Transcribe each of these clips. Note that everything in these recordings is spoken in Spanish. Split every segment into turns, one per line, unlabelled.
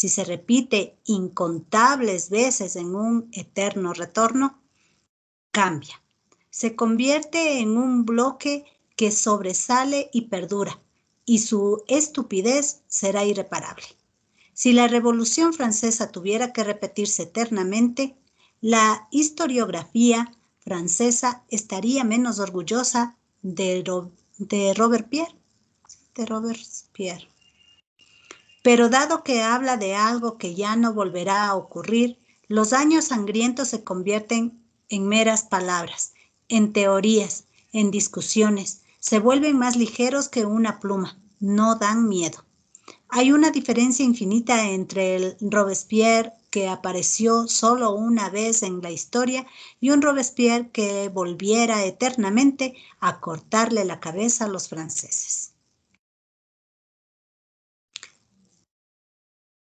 si se repite incontables veces en un eterno retorno, cambia. Se convierte en un bloque que sobresale y perdura, y su estupidez será irreparable. Si la Revolución Francesa tuviera que repetirse eternamente, la historiografía francesa estaría menos orgullosa de Robespierre. Pero dado que habla de algo que ya no volverá a ocurrir, los años sangrientos se convierten en meras palabras, en teorías, en discusiones, se vuelven más ligeros que una pluma, no dan miedo. Hay una diferencia infinita entre el Robespierre que apareció solo una vez en la historia y un Robespierre que volviera eternamente a cortarle la cabeza a los franceses.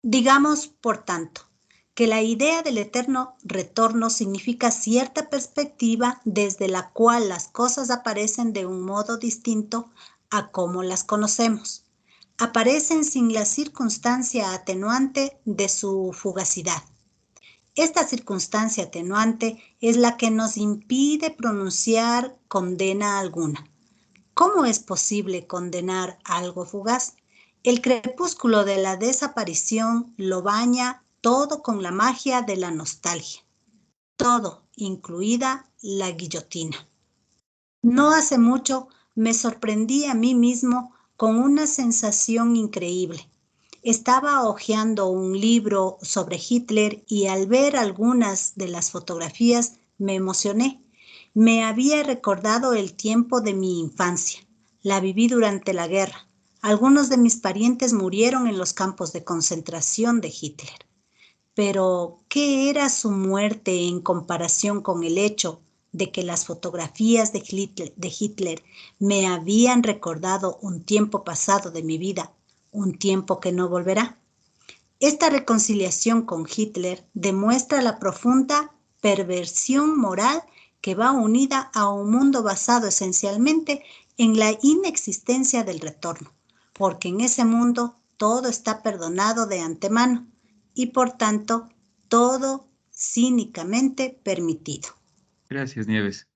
Digamos, por tanto, que la idea del eterno retorno significa cierta perspectiva desde la cual las cosas aparecen de un modo distinto a como las conocemos. Aparecen sin la circunstancia atenuante de su fugacidad. Esta circunstancia atenuante es la que nos impide pronunciar condena alguna. ¿Cómo es posible condenar algo fugaz? El crepúsculo de la desaparición lo baña todo con la magia de la nostalgia. Todo, incluida la guillotina. No hace mucho me sorprendí a mí mismo con una sensación increíble. Estaba hojeando un libro sobre Hitler y al ver algunas de las fotografías me emocioné. Me había recordado el tiempo de mi infancia. La viví durante la guerra. Algunos de mis parientes murieron en los campos de concentración de Hitler. Pero, ¿qué era su muerte en comparación con el hecho de que las fotografías de Hitler me habían recordado un tiempo pasado de mi vida, un tiempo que no volverá? Esta reconciliación con Hitler demuestra la profunda perversión moral que va unida a un mundo basado esencialmente en la inexistencia del retorno, porque en ese mundo todo está perdonado de antemano y por tanto todo cínicamente permitido.
Gracias, Nieves.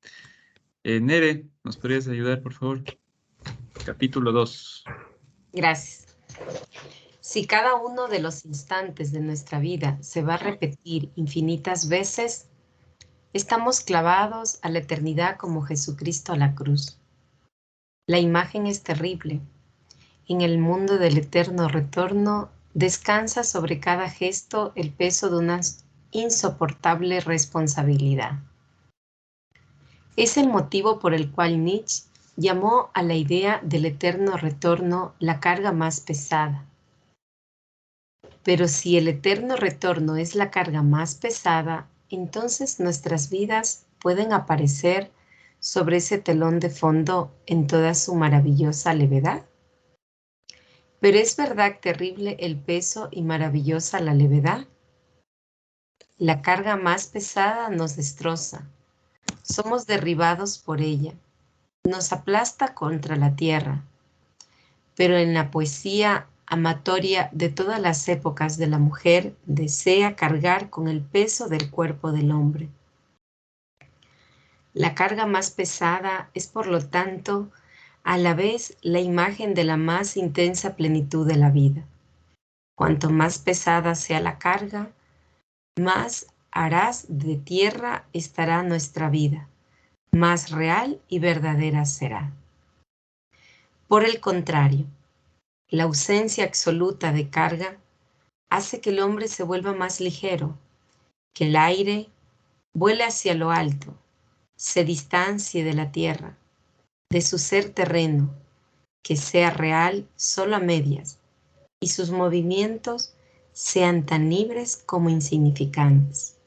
Nere, ¿nos podrías ayudar, por favor? Capítulo 2.
Gracias. Si cada uno de los instantes de nuestra vida se va a repetir infinitas veces, estamos clavados a la eternidad como Jesucristo a la cruz. La imagen es terrible. En el mundo del eterno retorno descansa sobre cada gesto el peso de una insoportable responsabilidad. Es el motivo por el cual Nietzsche llamó a la idea del eterno retorno la carga más pesada. Pero si el eterno retorno es la carga más pesada, entonces nuestras vidas pueden aparecer sobre ese telón de fondo en toda su maravillosa levedad. Pero ¿es verdad terrible el peso y maravillosa la levedad? La carga más pesada nos destroza. Somos derribados por ella. Nos aplasta contra la tierra. Pero en la poesía amatoria de todas las épocas de la mujer desea cargar con el peso del cuerpo del hombre. La carga más pesada es, por lo tanto, a la vez la imagen de la más intensa plenitud de la vida. Cuanto más pesada sea la carga, más a ras de tierra estará nuestra vida, más real y verdadera será. Por el contrario, la ausencia absoluta de carga hace que el hombre se vuelva más ligero, que el aire vuele hacia lo alto, se distancie de la tierra, de su ser terreno, que sea real solo a medias, y sus movimientos sean tan libres como insignificantes.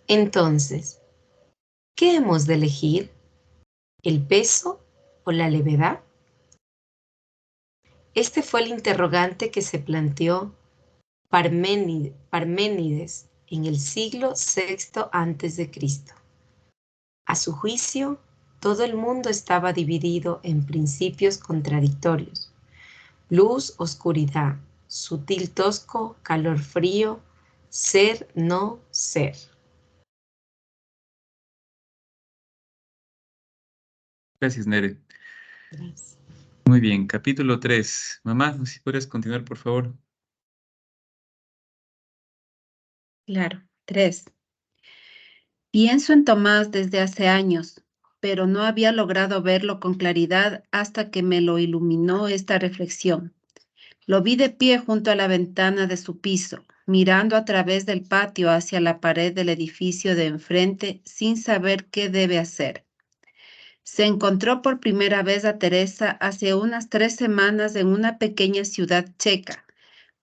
Entonces, ¿qué hemos de elegir? ¿El peso o la levedad? Este fue el interrogante que se planteó Parménides en el siglo VI a.C. A su juicio, todo el mundo estaba dividido en principios contradictorios: luz, oscuridad, sutil tosco, calor frío, ser, no ser.
Gracias, Nere.
Gracias.
Muy bien, capítulo 3. Mamá, no sé si puedes continuar, por favor.
Claro. 3. Pienso en Tomás desde hace años, pero no había logrado verlo con claridad hasta que me lo iluminó esta reflexión. Lo vi de pie junto a la ventana de su piso, mirando a través del patio hacia la pared del edificio de enfrente sin saber qué debe hacer. Se encontró por primera vez a Teresa hace unas 3 semanas en una pequeña ciudad checa.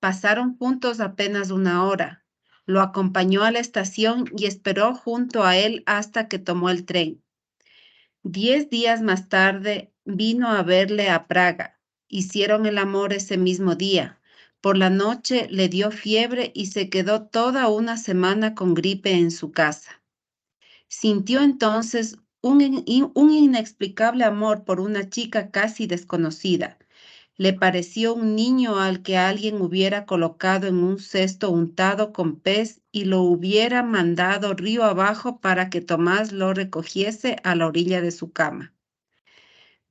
Pasaron juntos apenas 1 hora. Lo acompañó a la estación y esperó junto a él hasta que tomó el tren. 10 días más tarde vino a verle a Praga. Hicieron el amor ese mismo día. Por la noche le dio fiebre y se quedó toda una semana con gripe en su casa. Sintió entonces un inexplicable amor por una chica casi desconocida. Le pareció un niño al que alguien hubiera colocado en un cesto untado con pez y lo hubiera mandado río abajo para que Tomás lo recogiese a la orilla de su cama.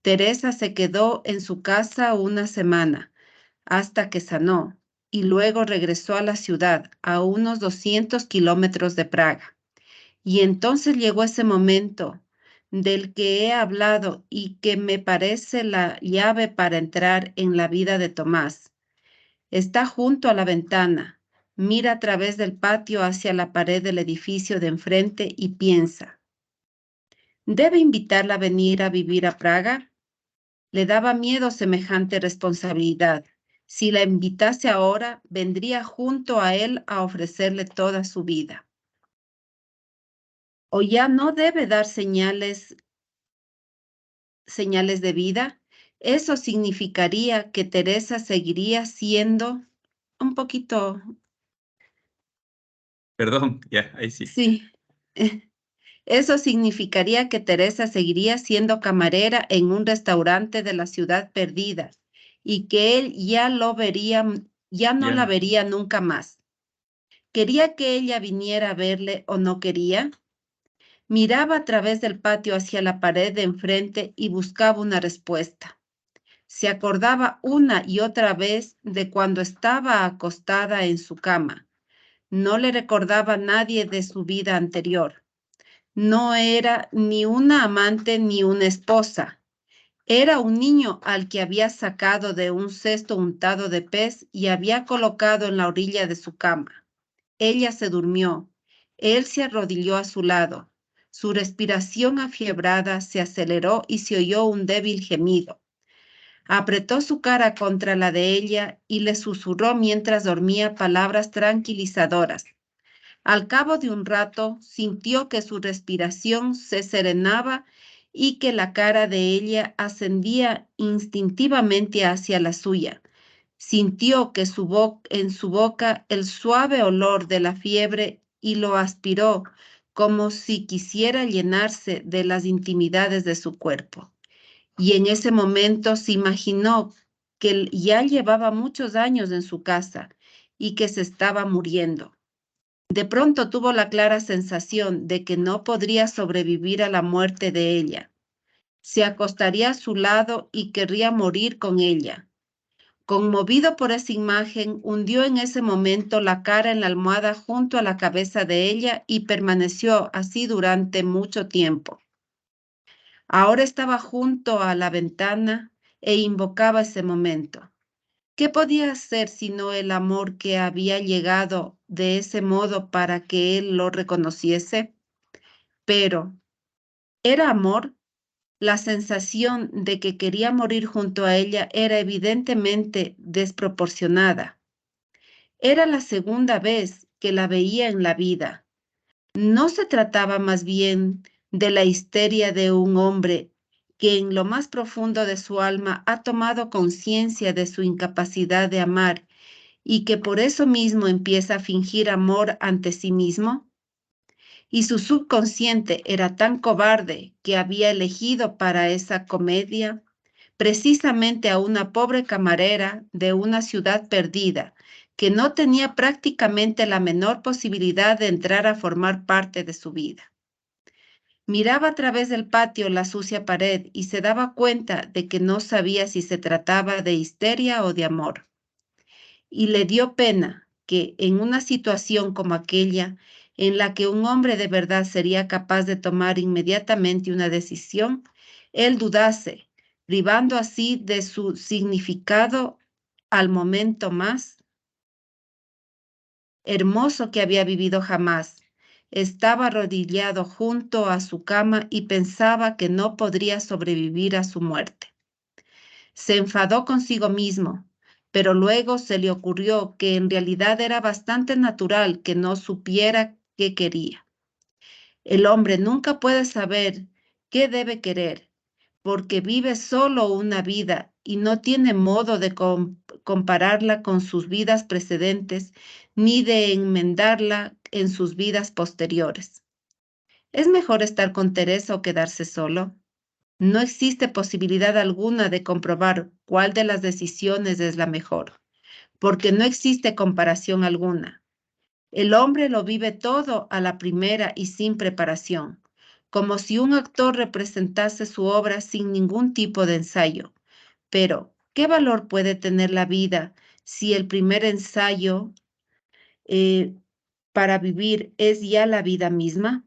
Teresa se quedó en su casa una semana, hasta que sanó, y luego regresó a la ciudad, a unos 200 kilómetros de Praga. Y entonces llegó ese momento del que he hablado y que me parece la llave para entrar en la vida de Tomás. Está junto a la ventana, mira a través del patio hacia la pared del edificio de enfrente y piensa, ¿debe invitarla a venir a vivir a Praga? Le daba miedo semejante responsabilidad. Si la invitase ahora, vendría junto a él a ofrecerle toda su vida. O ya no debe dar señales de vida. Eso significaría que Teresa seguiría siendo un poquito,
Perdón, ya, ahí sí.
sí, eso significaría que Teresa seguiría siendo camarera en un restaurante de la ciudad perdida y que él ya no
Ya.
la vería nunca más. ¿Quería que ella viniera a verle o no quería? Miraba a través del patio hacia la pared de enfrente y buscaba una respuesta. Se acordaba una y otra vez de cuando estaba acostada en su cama. No le recordaba a nadie de su vida anterior. No era ni una amante ni una esposa. Era un niño al que había sacado de un cesto untado de pez y había colocado en la orilla de su cama. Ella se durmió. Él se arrodilló a su lado. Su respiración afiebrada se aceleró y se oyó un débil gemido. Apretó su cara contra la de ella y le susurró mientras dormía palabras tranquilizadoras. Al cabo de un rato, sintió que su respiración se serenaba y que la cara de ella ascendía instintivamente hacia la suya. Sintió que en su boca el suave olor de la fiebre y lo aspiró como si quisiera llenarse de las intimidades de su cuerpo. Y en ese momento se imaginó que ya llevaba muchos años en su casa y que se estaba muriendo. De pronto tuvo la clara sensación de que no podría sobrevivir a la muerte de ella. Se acostaría a su lado y querría morir con ella. Conmovido por esa imagen, hundió en ese momento la cara en la almohada junto a la cabeza de ella y permaneció así durante mucho tiempo. Ahora estaba junto a la ventana e invocaba ese momento. ¿Qué podía hacer sino el amor que había llegado de ese modo para que él lo reconociese? Pero, ¿era amor? La sensación de que quería morir junto a ella era evidentemente desproporcionada. Era la segunda vez que la veía en la vida. ¿No se trataba más bien de la histeria de un hombre que en lo más profundo de su alma ha tomado conciencia de su incapacidad de amar y que por eso mismo empieza a fingir amor ante sí mismo? Y su subconsciente era tan cobarde que había elegido para esa comedia precisamente a una pobre camarera de una ciudad perdida, que no tenía prácticamente la menor posibilidad de entrar a formar parte de su vida. Miraba a través del patio la sucia pared y se daba cuenta de que no sabía si se trataba de histeria o de amor. Y le dio pena que en una situación como aquella, en la que un hombre de verdad sería capaz de tomar inmediatamente una decisión, él dudase, privando así de su significado al momento más hermoso que había vivido jamás. Estaba arrodillado junto a su cama y pensaba que no podría sobrevivir a su muerte. Se enfadó consigo mismo, pero luego se le ocurrió que en realidad era bastante natural que no supiera qué quería. El hombre nunca puede saber qué debe querer, porque vive solo una vida y no tiene modo de compararla con sus vidas precedentes ni de enmendarla en sus vidas posteriores. ¿Es mejor estar con Teresa o quedarse solo? No existe posibilidad alguna de comprobar cuál de las decisiones es la mejor, porque no existe comparación alguna. El hombre lo vive todo a la primera y sin preparación, como si un actor representase su obra sin ningún tipo de ensayo. Pero, ¿qué valor puede tener la vida si el primer ensayo para vivir es ya la vida misma?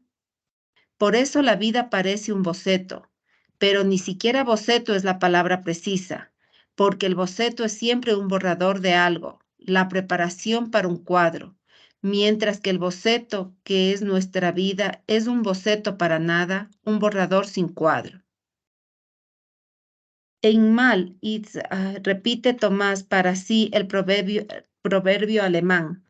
Por eso la vida parece un boceto, pero ni siquiera boceto es la palabra precisa, porque el boceto es siempre un borrador de algo, la preparación para un cuadro, mientras que el boceto, que es nuestra vida, es un boceto para nada, un borrador sin cuadro. En mal, repite Tomás para sí el proverbio alemán.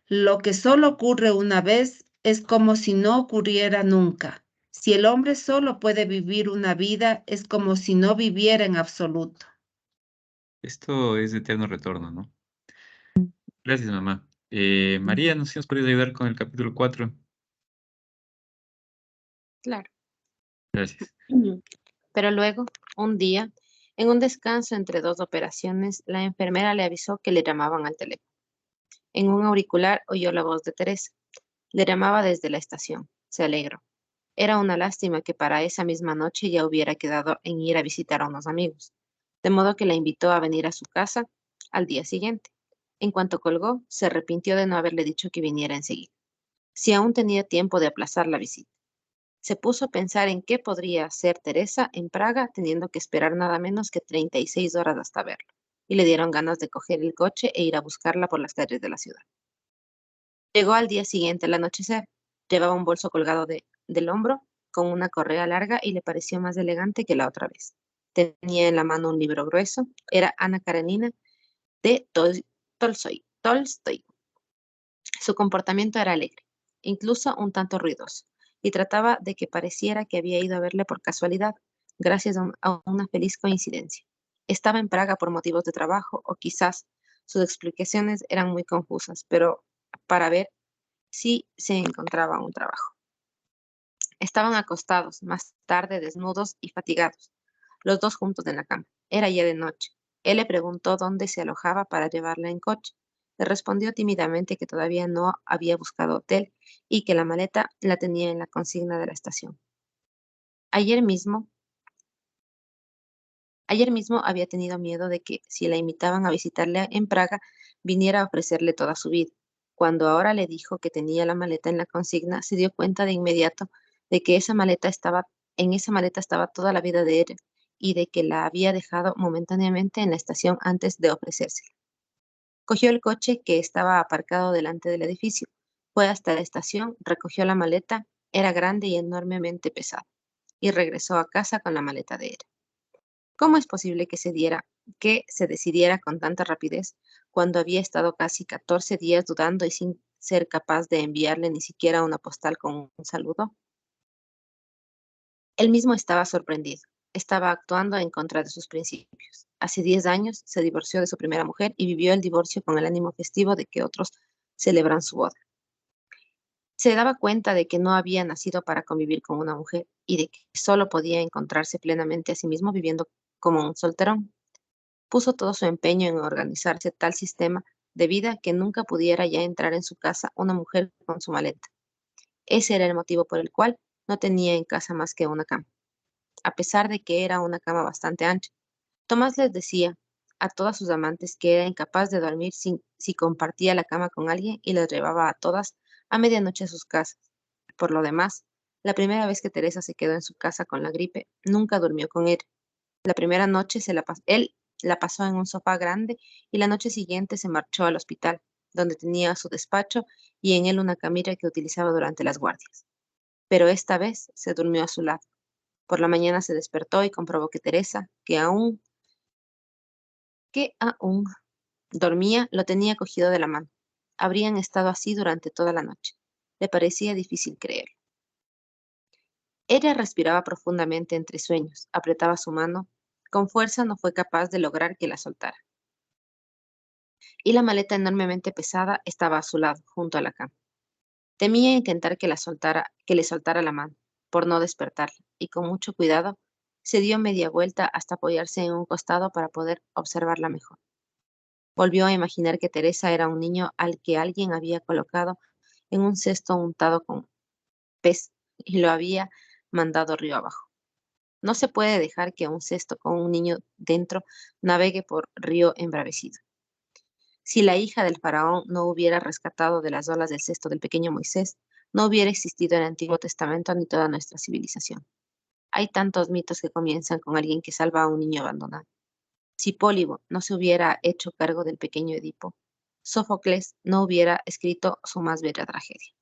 Lo que solo ocurre una vez es como si no ocurriera nunca. Si el hombre solo puede vivir una vida, es como si no viviera en absoluto.
Esto es de eterno retorno, ¿no? Gracias, mamá. María, no sé si nos puedes ayudar con el capítulo 4.
Claro.
Gracias.
Pero luego, un día, en un descanso entre dos operaciones, la enfermera le avisó que le llamaban al teléfono. En un auricular oyó la voz de Teresa. Le llamaba desde la estación. Se alegró. Era una lástima que para esa misma noche ya hubiera quedado en ir a visitar a unos amigos, de modo que la invitó a venir a su casa al día siguiente. En cuanto colgó, se arrepintió de no haberle dicho que viniera enseguida, si aún tenía tiempo de aplazar la visita. Se puso a pensar en qué podría hacer Teresa en Praga teniendo que esperar nada menos que 36 horas hasta verlo, y le dieron ganas de coger el coche e ir a buscarla por las calles de la ciudad. Llegó al día siguiente al anochecer. Llevaba un bolso colgado del hombro con una correa larga y le pareció más elegante que la otra vez. Tenía en la mano un libro grueso. Era Ana Karenina de Tolstoy. Su comportamiento era alegre, incluso un tanto ruidoso, y trataba de que pareciera que había ido a verle por casualidad, gracias a una feliz coincidencia. Estaba en Praga por motivos de trabajo, o quizás sus explicaciones eran muy confusas, pero para ver si se encontraba un trabajo. Estaban acostados, más tarde desnudos y fatigados, los dos juntos en la cama. Era ya de noche. Él le preguntó dónde se alojaba para llevarla en coche. Le respondió tímidamente que todavía no había buscado hotel y que la maleta la tenía en la consigna de la estación. Ayer mismo había tenido miedo de que, si la invitaban a visitarle en Praga, viniera a ofrecerle toda su vida. Cuando ahora le dijo que tenía la maleta en la consigna, se dio cuenta de inmediato de que en esa maleta estaba toda la vida de ella y de que la había dejado momentáneamente en la estación antes de ofrecérsela. Cogió el coche que estaba aparcado delante del edificio, fue hasta la estación, recogió la maleta, era grande y enormemente pesada, y regresó a casa con la maleta de ella. ¿Cómo es posible que se decidiera con tanta rapidez cuando había estado casi 14 días dudando y sin ser capaz de enviarle ni siquiera una postal con un saludo? Él mismo estaba sorprendido. Estaba actuando en contra de sus principios. Hace 10 años se divorció de su primera mujer y vivió el divorcio con el ánimo festivo de que otros celebran su boda. Se daba cuenta de que no había nacido para convivir con una mujer y de que solo podía encontrarse plenamente a sí mismo viviendo
como un solterón. Puso todo su empeño en organizarse tal sistema de vida que nunca pudiera ya entrar en su casa una mujer con su maleta. Ese era el motivo por el cual no tenía en casa más que una cama, a pesar de que era una cama bastante ancha. Tomás les decía a todas sus amantes que era incapaz de dormir si compartía la cama con alguien y las llevaba a todas a medianoche a sus casas. Por lo demás, la primera vez que Teresa se quedó en su casa con la gripe, nunca durmió con él. La primera noche él la pasó en un sofá grande y la noche siguiente se marchó al hospital, donde tenía su despacho y en él una camilla que utilizaba durante las guardias. Pero esta vez se durmió a su lado. Por la mañana se despertó y comprobó que Teresa, que aún dormía, lo tenía cogido de la mano. Habrían estado así durante toda la noche. Le parecía difícil creerlo. Ella respiraba profundamente entre sueños, apretaba su mano. Con fuerza no fue capaz de lograr que la soltara. Y la maleta enormemente pesada estaba a su lado, junto a la cama. Temía intentar que le soltara la mano, por no despertarla, y con mucho cuidado se dio media vuelta hasta apoyarse en un costado para poder observarla mejor. Volvió a imaginar que Teresa era un niño al que alguien había colocado en un cesto untado con pez y lo había mandado río abajo. No se puede dejar que un cesto con un niño dentro navegue por río embravecido. Si la hija del faraón no hubiera rescatado de las olas del cesto del pequeño Moisés, no hubiera existido el Antiguo Testamento ni toda nuestra civilización. Hay tantos mitos que comienzan con alguien que salva a un niño abandonado. Si Pólibo no se hubiera hecho cargo del pequeño Edipo, Sófocles no hubiera escrito su más bella tragedia.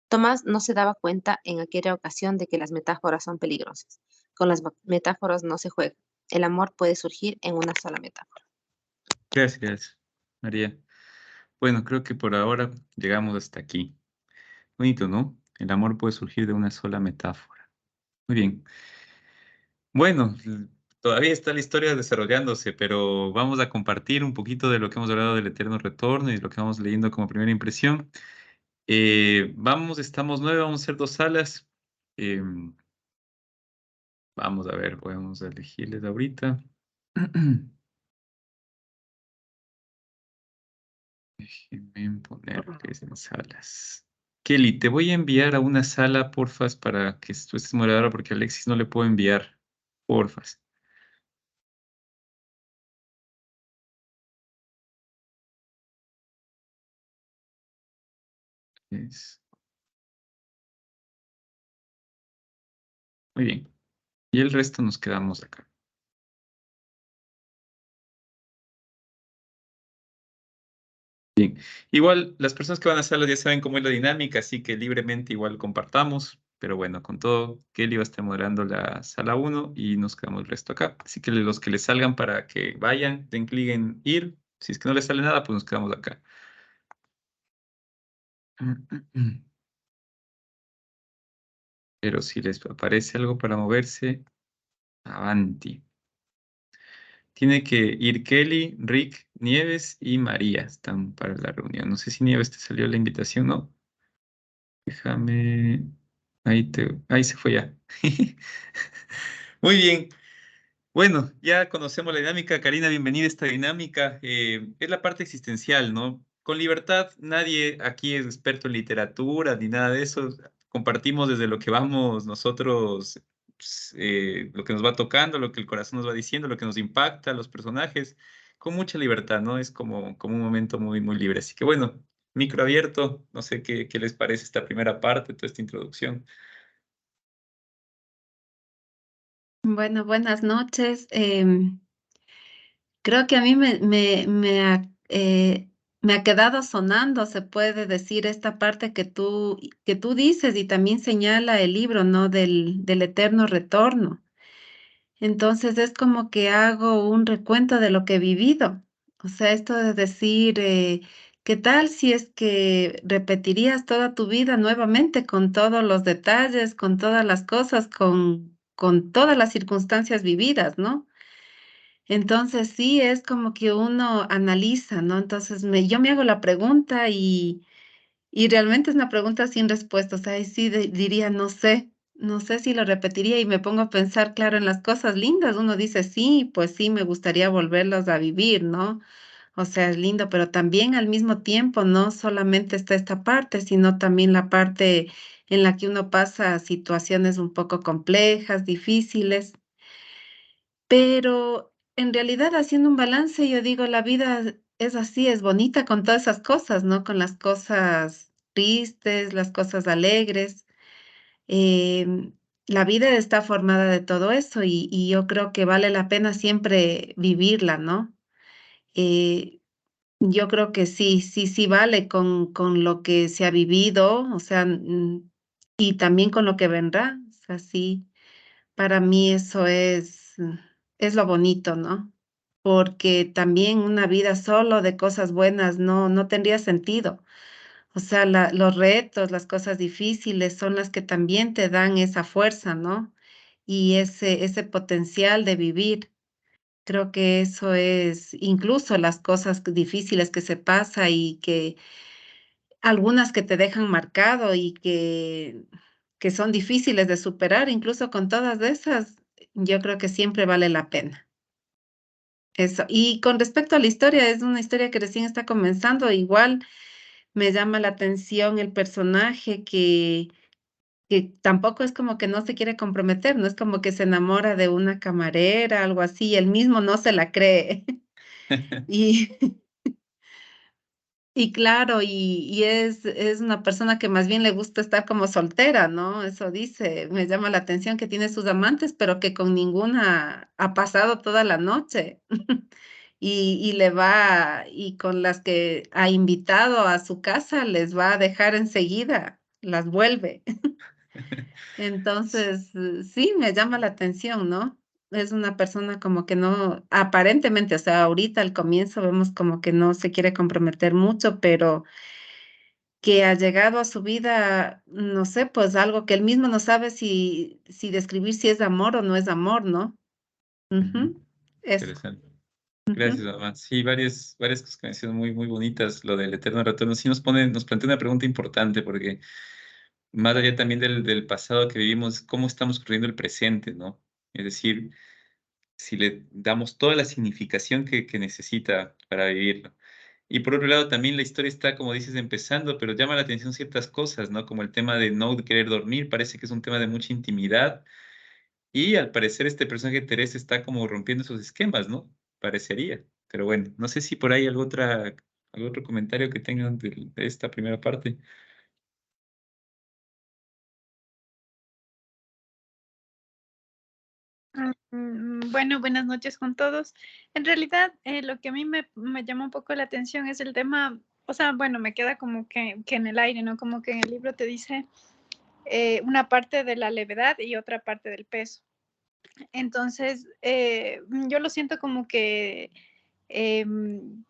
Tomás no se daba cuenta en aquella ocasión de que las metáforas son peligrosas. Con las metáforas no se juega. El amor puede surgir en una sola metáfora.
Gracias, María. Bueno, creo que por ahora llegamos hasta aquí. Bonito, ¿no? El amor puede surgir de una sola metáfora. Muy bien. Bueno, todavía está la historia desarrollándose, pero vamos a compartir un poquito de lo que hemos hablado del eterno retorno y de lo que vamos leyendo como primera impresión. Estamos 9, vamos a hacer 2 salas. Vamos a ver, vamos a elegirles ahorita. Déjenme poner que es en salas. Kelly, te voy a enviar a una sala, porfas, para que tú estés moderadora, porque a Alexis no le puedo enviar, porfas. Muy bien. Y el resto nos quedamos acá. Bien. Igual, las personas que van a salas ya saben cómo es la dinámica, así que libremente igual compartamos. Pero bueno, con todo, Kelly va a estar moderando la sala 1 y nos quedamos el resto acá. Así que los que les salgan para que vayan, den clic en ir. Si es que no les sale nada, pues nos quedamos acá. Pero si les aparece algo para moverse, avanti. Tiene que ir Kelly, Rick, Nieves y María. Están para la reunión. No sé si Nieves te salió la invitación, ¿no? Déjame. Ahí se fue ya. Muy bien. Bueno, ya conocemos la dinámica. Karina, bienvenida a esta dinámica. Es la parte existencial, ¿no? Con libertad, nadie aquí es experto en literatura ni nada de eso. Compartimos desde lo que vamos nosotros, pues, lo que nos va tocando, lo que el corazón nos va diciendo, lo que nos impacta, los personajes, con mucha libertad, ¿no? Es como un momento muy, muy libre. Así que bueno, micro abierto. No sé qué les parece esta primera parte, toda esta introducción.
Bueno, buenas noches. Creo que a mí me ha quedado sonando, se puede decir, esta parte que tú dices y también señala el libro, ¿no? Del eterno retorno. Entonces es como que hago un recuento de lo que he vivido. O sea, esto de decir, ¿qué tal si es que repetirías toda tu vida nuevamente con todos los detalles, con todas las cosas, con todas las circunstancias vividas, ¿no? Entonces sí, es como que uno analiza, ¿no? Entonces yo me hago la pregunta y realmente es una pregunta sin respuesta. O sea, ahí sí diría, no sé, no sé si lo repetiría y me pongo a pensar, claro, en las cosas lindas. Uno dice, sí, pues sí, me gustaría volverlos a vivir, ¿no? O sea, es lindo, pero también al mismo tiempo no solamente está esta parte, sino también la parte en la que uno pasa situaciones un poco complejas, difíciles. Pero en realidad, haciendo un balance, yo digo, la vida es así, es bonita con todas esas cosas, ¿no? Con las cosas tristes, las cosas alegres. Em, la vida está formada de todo eso y yo creo que vale la pena siempre vivirla, ¿no? Eh, yo creo que sí, sí, sí vale con lo que se ha vivido, o sea, y también con lo que vendrá. O sea, sí, para mí eso es lo bonito, ¿no? Porque también una vida solo de cosas buenas no tendría sentido. O sea, los retos, las cosas difíciles son las que también te dan esa fuerza, ¿no? Y ese potencial de vivir. Creo que eso es, incluso las cosas difíciles que se pasa y que algunas que te dejan marcado y que son difíciles de superar, incluso con todas esas, yo creo que siempre vale la pena. Eso. Y con respecto a la historia, es una historia que recién está comenzando. Igual me llama la atención el personaje que tampoco es como que no se quiere comprometer, no es como que se enamora de una camarera, algo así, y él mismo no se la cree. Y y claro, y es una persona que más bien le gusta estar como soltera, ¿no? Eso dice, me llama la atención que tiene sus amantes, pero que con ninguna ha pasado toda la noche. Y le va y con las que ha invitado a su casa, les va a dejar enseguida, las vuelve. Entonces, sí, me llama la atención, ¿no? Es una persona como que no, aparentemente, o sea, ahorita al comienzo vemos como que no se quiere comprometer mucho, pero que ha llegado a su vida, no sé, pues algo que él mismo no sabe si describir si es amor o no es amor, ¿no?
Ujú,
Ujú, eso.
interesante. Gracias,
Ujú.
mamá. Sí, varias cosas que me han sido muy, muy bonitas. Lo del eterno retorno sí nos plantea una pregunta importante, porque más allá también del pasado que vivimos, cómo estamos construyendo el presente, ¿no? Es decir, si le damos toda la significación que necesita para vivirlo. Y por otro lado, también la historia está, como dices, empezando, pero llama la atención ciertas cosas, ¿no? Como el tema de no querer dormir, parece que es un tema de mucha intimidad. Y al parecer este personaje Teresa está como rompiendo esos esquemas, ¿no? Parecería. Pero bueno, no sé si por ahí algún otro comentario que tengan de esta primera parte.
Bueno, buenas noches con todos. En realidad, lo que a mí me llama un poco la atención es el tema, o sea, bueno, me queda como que en el aire, ¿no? Como que en el libro te dice una parte de la levedad y otra parte del peso. Entonces, yo lo siento como que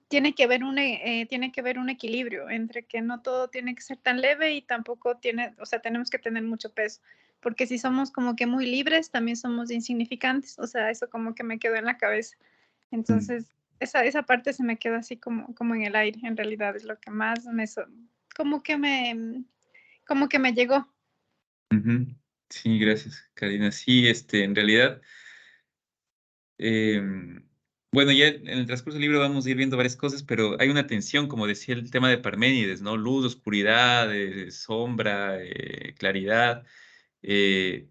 tiene que haber un equilibrio entre que no todo tiene que ser tan leve y tampoco tiene, o sea, tenemos que tener mucho peso, porque si somos como que muy libres, también somos insignificantes, o sea, eso como que me quedó en la cabeza.
Mm,
Entonces, esa parte se me quedó así como en el aire, en realidad es lo que más como que como que me llegó.
ujú. Sí, gracias, Karina. Sí, en realidad, em, bueno, ya en el transcurso del libro vamos a ir viendo varias cosas, pero hay una tensión, como decía el tema de Parménides, ¿no? Luz, oscuridad, sombra, claridad.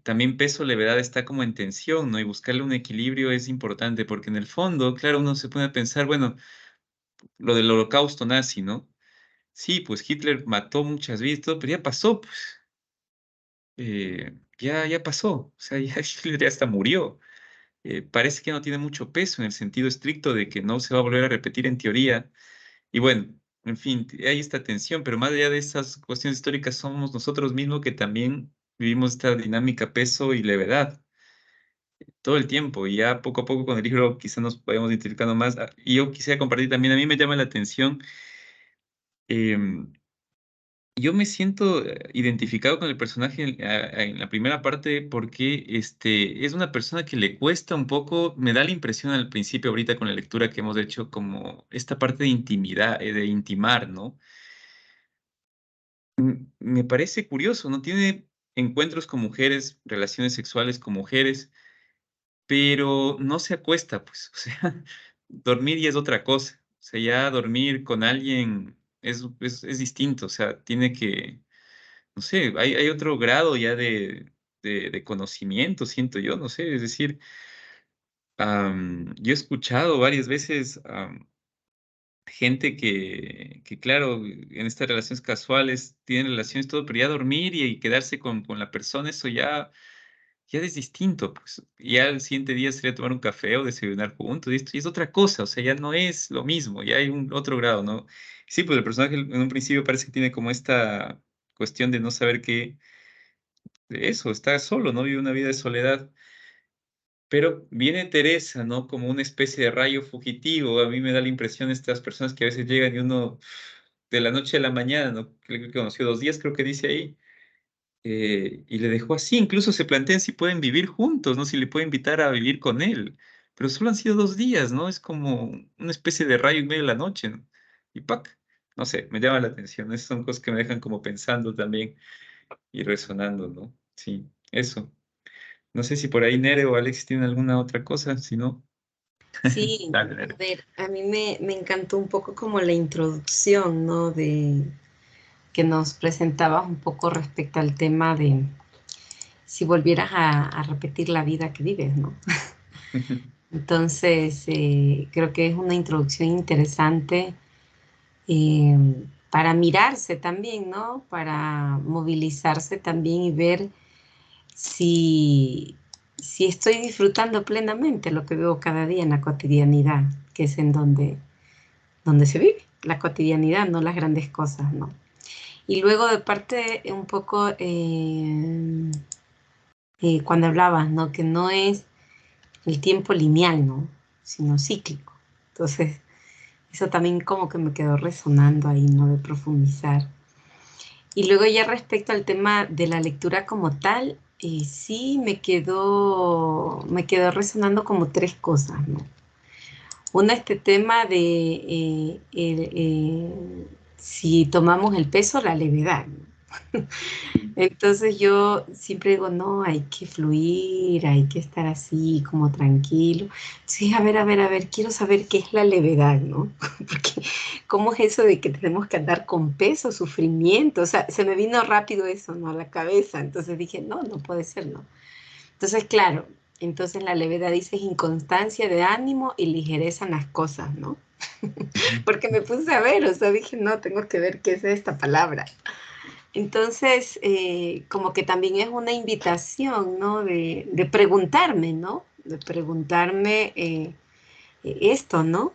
También peso, levedad está como en tensión, ¿no? Y buscarle un equilibrio es importante, porque en el fondo, claro, uno se pone a pensar, bueno, lo del holocausto nazi, ¿no? Sí, pues Hitler mató muchas vidas, todo, pero ya pasó, pues, ya pasó, o sea, ya Hitler ya hasta murió. Parece que no tiene mucho peso en el sentido estricto de que no se va a volver a repetir en teoría. Y bueno, en fin, hay esta tensión, pero más allá de esas cuestiones históricas, somos nosotros mismos que también vivimos esta dinámica peso y levedad todo el tiempo, y ya poco a poco con el libro quizás nos vayamos identificando más. Y yo quisiera compartir también, a mí me llama la atención, em, yo me siento identificado con el personaje en la primera parte porque es una persona que le cuesta un poco, me da la impresión al principio ahorita con la lectura que hemos hecho, como esta parte de intimidad, de intimar, ¿no? Me parece curioso, no tiene encuentros con mujeres, relaciones sexuales con mujeres, pero no se acuesta, pues, o sea, dormir ya es otra cosa. O sea, ya dormir con alguien es distinto, o sea, tiene que, no sé, hay otro grado ya de conocimiento, siento yo, no sé, es decir, yo he escuchado varias veces, gente que, claro, en estas relaciones casuales tienen relaciones todo, pero ya dormir y quedarse con la persona, eso ya es distinto, pues. Ya el siguiente día sería tomar un café o desayunar juntos, y esto ya es otra cosa, o sea, ya no es lo mismo, ya hay un otro grado, ¿no? Sí, pues el personaje en un principio parece que tiene como esta cuestión de no saber qué, de eso, está solo, ¿no? Vive una vida de soledad. Pero viene Teresa, ¿no? Como una especie de rayo fugitivo. A mí me da la impresión estas personas que a veces llegan y uno de la noche a la mañana, ¿no? Que conoció 2 días, creo que dice ahí, y le dejó así. Incluso se plantean si pueden vivir juntos, ¿no? Si le puede invitar a vivir con él. Pero solo han sido 2 días, ¿no? Es como una especie de rayo en medio de la noche, ¿no? Y ¡pac! No sé, me llama la atención. Esas son cosas que me dejan como pensando también y resonando, ¿no? Sí, eso. No sé si por ahí Nere o Alex tienen alguna otra cosa, si no.
Sí,
Dale,
a
Nere.
ver, a mí me encantó un poco como la introducción, ¿no? De que nos presentabas un poco respecto al tema de si volvieras a repetir la vida que vives, ¿no? Entonces, creo que es una introducción interesante eh, para mirarse también, ¿no? Para movilizarse también y ver si, si estoy disfrutando plenamente lo que veo cada día en la cotidianidad, que es en donde se vive, la cotidianidad, no las grandes cosas, ¿no? Y luego de parte un poco cuando hablabas, ¿no? Que no es el tiempo lineal, ¿no? Sino cíclico. Entonces, eso también como que me quedó resonando ahí, ¿no? De profundizar. Y luego ya respecto al tema de la lectura como tal, sí me quedó resonando como 3 cosas, ¿no? Una, este tema de si tomamos el peso, la levedad, ¿no? Entonces yo siempre digo, no, hay que fluir, hay que estar así, como tranquilo. Sí, a ver, quiero saber qué es la levedad, ¿no? Porque, ¿cómo es eso de que tenemos que andar con peso, sufrimiento? O sea, se me vino rápido eso, ¿no? A la cabeza. Entonces dije, no, no puede ser, ¿no? Entonces, claro, entonces la levedad dice es inconstancia de ánimo y ligereza en las cosas, ¿no? Porque me puse a ver, o sea, dije, no, tengo que ver qué es esta palabra. Entonces, como que también es una invitación, ¿no? De preguntarme, ¿no? De preguntarme esto, ¿no?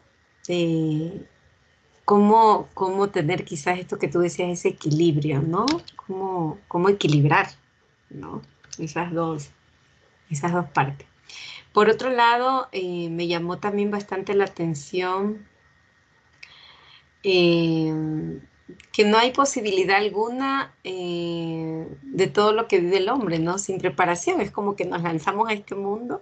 Cómo tener quizás esto que tú decías, ese equilibrio, ¿no? Cómo equilibrar, ¿no? Esas dos partes. Por otro lado, me llamó también bastante la atención eh, que no hay posibilidad alguna de todo lo que vive el hombre, ¿no? Sin preparación. Es como que nos lanzamos a este mundo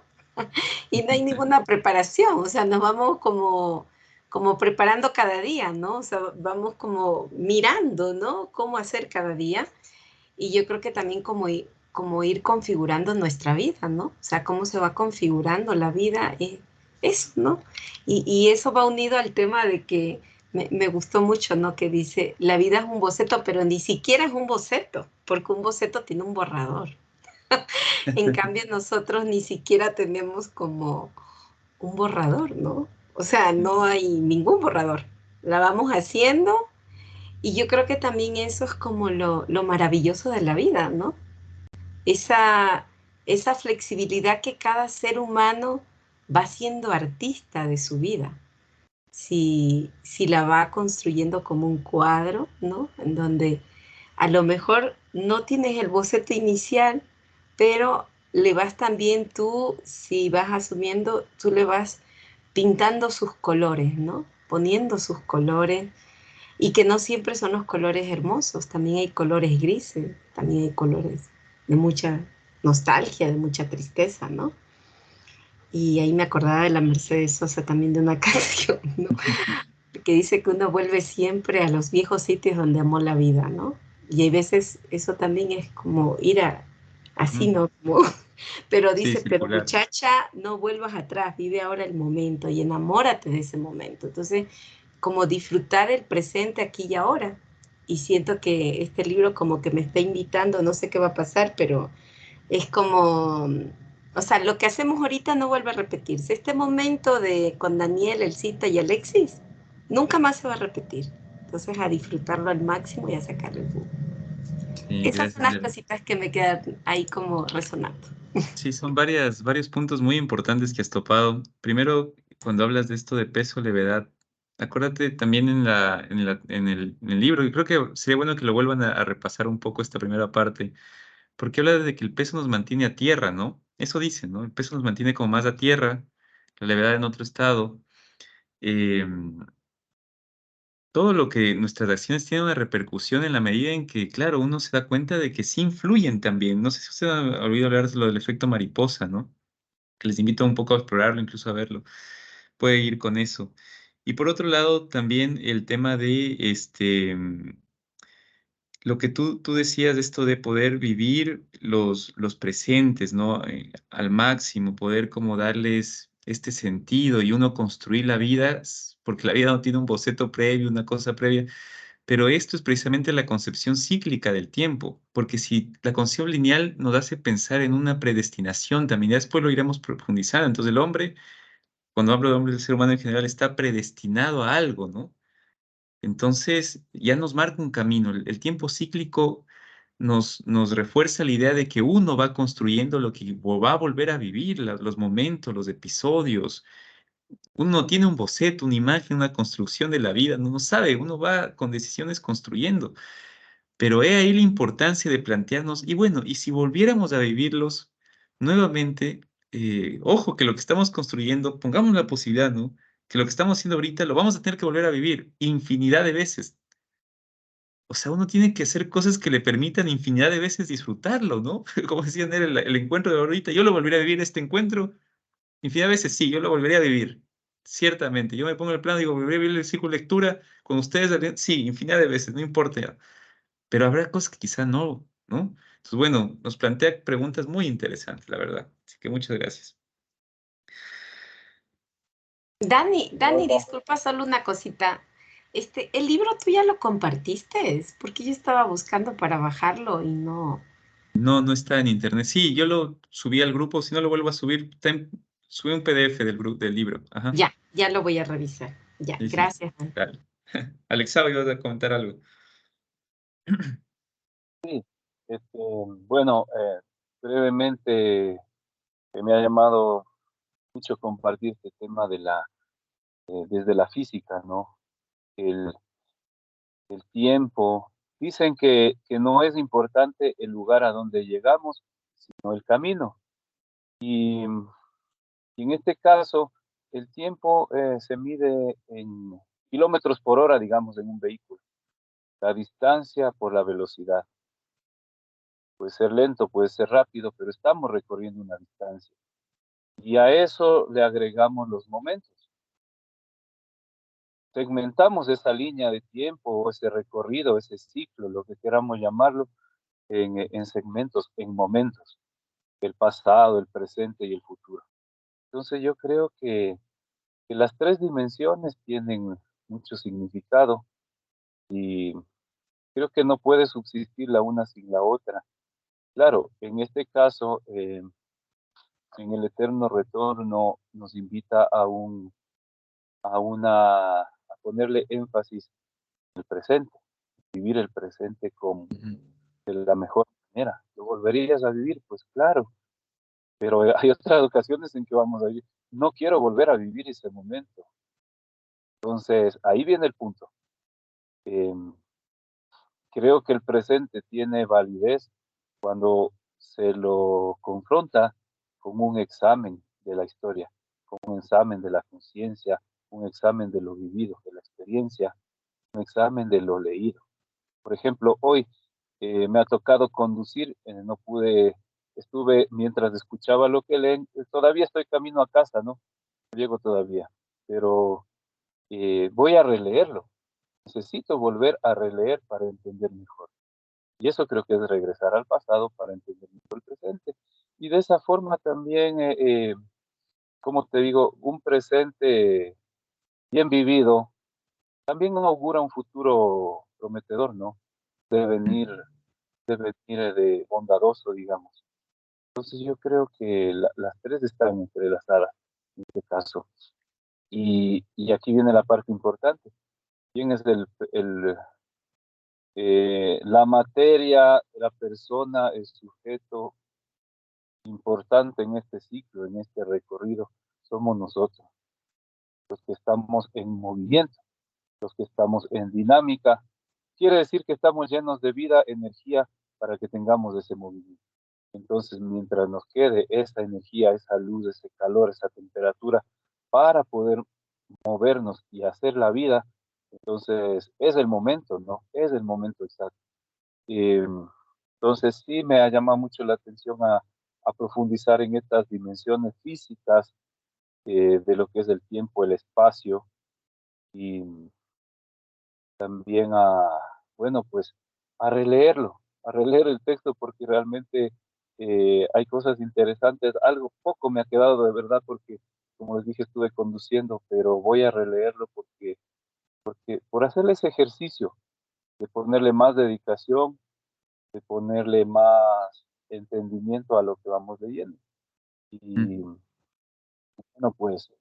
y no hay ninguna preparación. O sea, nos vamos como preparando cada día, ¿no? O sea, vamos como mirando, ¿no? Cómo hacer cada día. Y yo creo que también como ir configurando nuestra vida, ¿no? O sea, cómo se va configurando la vida, eso, ¿no? Y eso va unido al tema de que me gustó mucho, ¿no? Que dice, la vida es un boceto, pero ni siquiera es un boceto, porque un boceto tiene un borrador. En cambio, nosotros ni siquiera tenemos como un borrador, ¿no? O sea, no hay ningún borrador. La vamos haciendo y yo creo que también eso es como lo maravilloso de la vida, ¿no? Esa, esa flexibilidad que cada ser humano va siendo artista de su vida. Si la va construyendo como un cuadro, ¿no? En donde a lo mejor no tienes el boceto inicial, pero le vas también tú, si vas asumiendo, tú le vas pintando sus colores, ¿no? Poniendo sus colores y que no siempre son los colores hermosos, también hay colores grises, también hay colores de mucha nostalgia, de mucha tristeza, ¿no? Y ahí me acordaba de la Mercedes Sosa también de una canción, ¿no? Que dice que uno vuelve siempre a los viejos sitios donde amó la vida, ¿no? Y hay veces eso también es como ir así,
Ujú.
¿no? Como, pero
Sí,
dice, pero
circular.
muchacha, no vuelvas atrás, vive ahora el momento y enamórate de ese momento. Entonces, como disfrutar el presente aquí y ahora. Y siento que este libro como que me está invitando, no sé qué va a pasar, pero es como, o sea, lo que hacemos ahorita no vuelve a repetirse. Este momento de con Daniel, Elcita y Alexis, nunca más se va a repetir. Entonces, a disfrutarlo al máximo y a sacarle el jugo.
Sí,
Esas son
gracias,
las
Ler.
cositas que me quedan ahí como resonando.
Sí, son varios puntos muy importantes que has topado. Primero, cuando hablas de esto de peso, levedad, acuérdate también en el libro, y creo que sería bueno que lo vuelvan a repasar un poco esta primera parte, porque habla de que el peso nos mantiene a tierra, ¿no? Eso dice, ¿no? El peso nos mantiene como más a tierra, la levedad en otro estado. Em, Todo lo que nuestras acciones tienen una repercusión en la medida en que, claro, uno se da cuenta de que sí influyen también. No sé si usted ha oído hablar de lo del efecto mariposa, ¿no? Que les invito un poco a explorarlo, incluso a verlo. Puede ir con eso. Y por otro lado, también el tema de lo que tú decías de esto de poder vivir los presentes, ¿no? Al máximo, poder como darles este sentido y uno construir la vida, porque la vida no tiene un boceto previo, una cosa previa, pero esto es precisamente la concepción cíclica del tiempo, porque si la concepción lineal nos hace pensar en una predestinación, también ya después lo iremos profundizando. Entonces el hombre, cuando hablo de hombre, el ser humano en general está predestinado a algo, ¿no? Entonces ya nos marca un camino. El tiempo cíclico nos refuerza la idea de que uno va construyendo lo que va a volver a vivir, los momentos, los episodios. Uno tiene un boceto, una imagen, una construcción de la vida, no sabe, uno va con decisiones construyendo. Pero he ahí la importancia de plantearnos, y bueno, y si volviéramos a vivirlos nuevamente, ojo que lo que estamos construyendo, pongamos la posibilidad, ¿no? Que lo que estamos haciendo ahorita lo vamos a tener que volver a vivir infinidad de veces. O sea, uno tiene que hacer cosas que le permitan infinidad de veces disfrutarlo, ¿no? Como decían, era el encuentro de ahorita, yo lo volvería a vivir este encuentro infinidad de veces, sí, yo lo volvería a vivir. Ciertamente, yo me pongo en el plano y digo, volvería a vivir el ciclo de lectura con ustedes, sí, infinidad de veces, no importa. Pero habrá cosas que quizá no, ¿no? Entonces, bueno, nos plantea preguntas muy interesantes, la verdad. Así que muchas gracias.
Dani, disculpa solo una cosita. El libro tú ya lo compartiste, porque yo estaba buscando para bajarlo y no.
No, no está en internet. Sí, yo lo subí al grupo, si no lo vuelvo a subir, subí un PDF del grupo, del libro. Ajá.
Ya lo voy a revisar. Ya,
Sí, sí.
gracias, Dani.
Dale. Alexao, ibas a comentar algo.
Este, bueno, brevemente me ha llamado mucho compartir este tema de desde la física, ¿no? El, el tiempo. Dicen que no es importante el lugar a donde llegamos, sino el camino. Y, y en este caso, el tiempo se mide en kilómetros por hora, digamos, en un vehículo. La distancia por la velocidad. Puede ser lento, puede ser rápido, pero estamos recorriendo una distancia. Y a eso le agregamos los momentos. Segmentamos esa línea de tiempo o ese recorrido, ese ciclo, lo que queramos llamarlo, en segmentos, en momentos, el pasado, el presente y el futuro. Entonces yo creo que las tres dimensiones tienen mucho significado y creo que no puede subsistir la una sin la otra. Claro, en este caso, en el eterno retorno nos invita a ponerle énfasis en el presente, vivir el presente como
Ujú.
de la mejor manera. ¿Lo volverías a vivir? Pues claro, pero hay otras ocasiones en que vamos a decir, no quiero volver a vivir ese momento. Entonces, ahí viene el punto. Eh, Creo que el presente tiene validez cuando se lo confronta con un examen de la historia, con un examen de la conciencia, un examen de lo vivido, de la experiencia, un examen de lo leído. Por ejemplo, hoy me ha tocado conducir, no pude, estuve mientras escuchaba lo que leen, todavía estoy camino a casa, ¿no? No llego todavía, pero voy a releerlo. Necesito volver a releer para entender mejor. Y eso creo que es regresar al pasado para entender mejor el presente. Y de esa forma también, como te digo, un presente bien vivido también augura un futuro prometedor, ¿no? De venir, de venir de bondadoso, digamos. Entonces yo creo que las tres están entrelazadas en este caso. Y aquí viene la parte importante. ¿Quién es la materia, la persona, el sujeto importante en este ciclo, en este recorrido? Somos nosotros, los que estamos en movimiento, los que estamos en dinámica. Quiere decir que estamos llenos de vida, energía, para que tengamos ese movimiento. Entonces, mientras nos quede esa energía, esa luz, ese calor, esa temperatura, para poder movernos y hacer la vida, entonces es el momento, ¿no? Es el momento exacto. Entonces sí me ha llamado mucho la atención a profundizar en estas dimensiones físicas de lo que es el tiempo, el espacio, y también bueno, pues a releer el texto porque realmente hay cosas interesantes. Algo poco me ha quedado de verdad porque, como les dije, estuve conduciendo, pero voy a releerlo porque por hacer ese ejercicio de ponerle más dedicación, de ponerle más entendimiento a lo que vamos leyendo. Y bueno, pues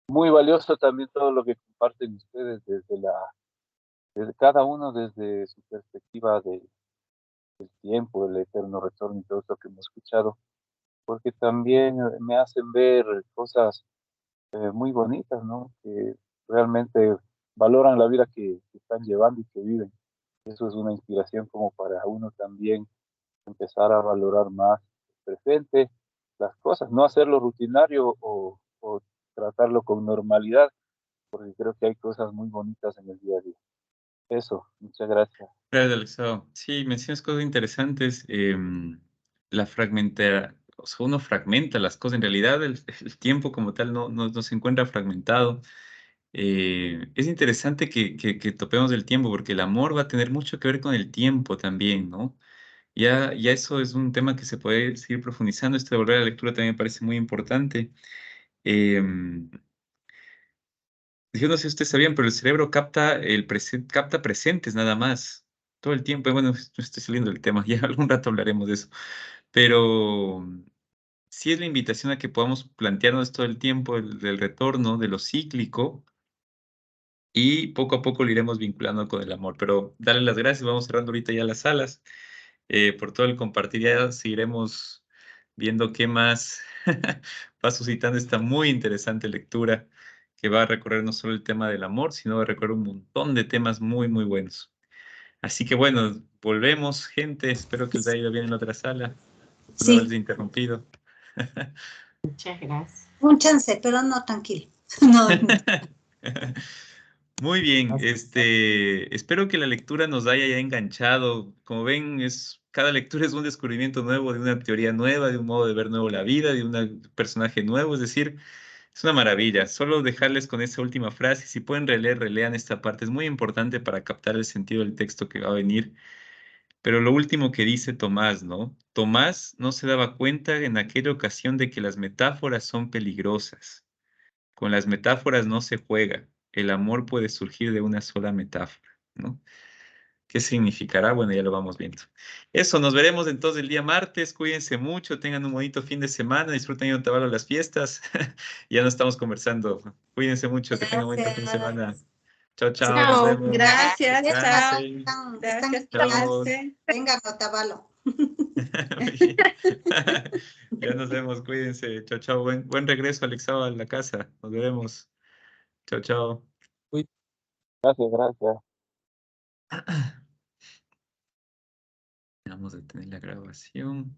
muy valioso también todo lo que comparten ustedes desde cada uno desde su perspectiva del tiempo, el eterno retorno y todo esto que hemos escuchado, porque también me hacen ver cosas muy bonitas, ¿no? Que realmente valoran la vida que están llevando y que viven. Eso es una inspiración como para uno también empezar a valorar más el presente, las cosas, no hacerlo rutinario o tratarlo con normalidad, porque creo que hay cosas muy bonitas en el día a día. Eso, muchas gracias.
Gracias, Alexao. Sí, mencionas cosas interesantes. La fragmentar, o sea, uno fragmenta las cosas. En realidad, el tiempo como tal no se encuentra fragmentado. Es interesante que topemos el tiempo, porque el amor va a tener mucho que ver con el tiempo también, ¿no? Ya eso es un tema que se puede seguir profundizando. Esto de volver a la lectura también me parece muy importante. Em, yo no sé si ustedes sabían, pero el cerebro capta presentes nada más, todo el tiempo. Bueno, estoy saliendo del tema, ya algún rato hablaremos de eso. Pero sí es la invitación a que podamos plantearnos todo el tiempo del retorno, de lo cíclico, y poco a poco lo iremos vinculando con el amor. Pero darle las gracias, vamos cerrando ahorita ya las salas, por todo el compartir. Ya seguiremos viendo qué más va suscitando esta muy interesante lectura que va a recorrer no solo el tema del amor, sino va a recorrer un montón de temas muy, muy buenos. Así que bueno, volvemos, gente. Espero que les haya ido bien en la otra sala. Por no haberles
Sí,
interrumpido.
Muchas gracias.
un chance, pero no, tranquilo. No,
Muy bien, espero que la lectura nos haya ya enganchado. Como ven, cada lectura es un descubrimiento nuevo, de una teoría nueva, de un modo de ver nuevo la vida, de un personaje nuevo, es decir, es una maravilla. Solo dejarles con esa última frase, si pueden releer, relean esta parte, es muy importante para captar el sentido del texto que va a venir. Pero lo último que dice Tomás, ¿no? Tomás no se daba cuenta en aquella ocasión de que las metáforas son peligrosas. Con las metáforas no se juega. El amor puede surgir de una sola metáfora, ¿no? ¿Qué significará? Bueno, ya lo vamos viendo. Eso, nos veremos entonces el día martes. Cuídense mucho, tengan un bonito fin de semana, disfruten y no las fiestas. Ya no estamos conversando. Cuídense mucho, que tengan un bonito fin de semana.
gracias.
Chao, chao, nos
Chao.
vemos.
Gracias, chao.
Descansen.
Están
Gracias,
Chao.
cuídense.
venga, Otavalo.
Muy bien. Ya nos vemos, cuídense. Chao, chao. Buen regreso, Alexao, a la casa. Nos veremos. Chao, chao.
Uy, gracias, gracias.
Vamos a detener la grabación.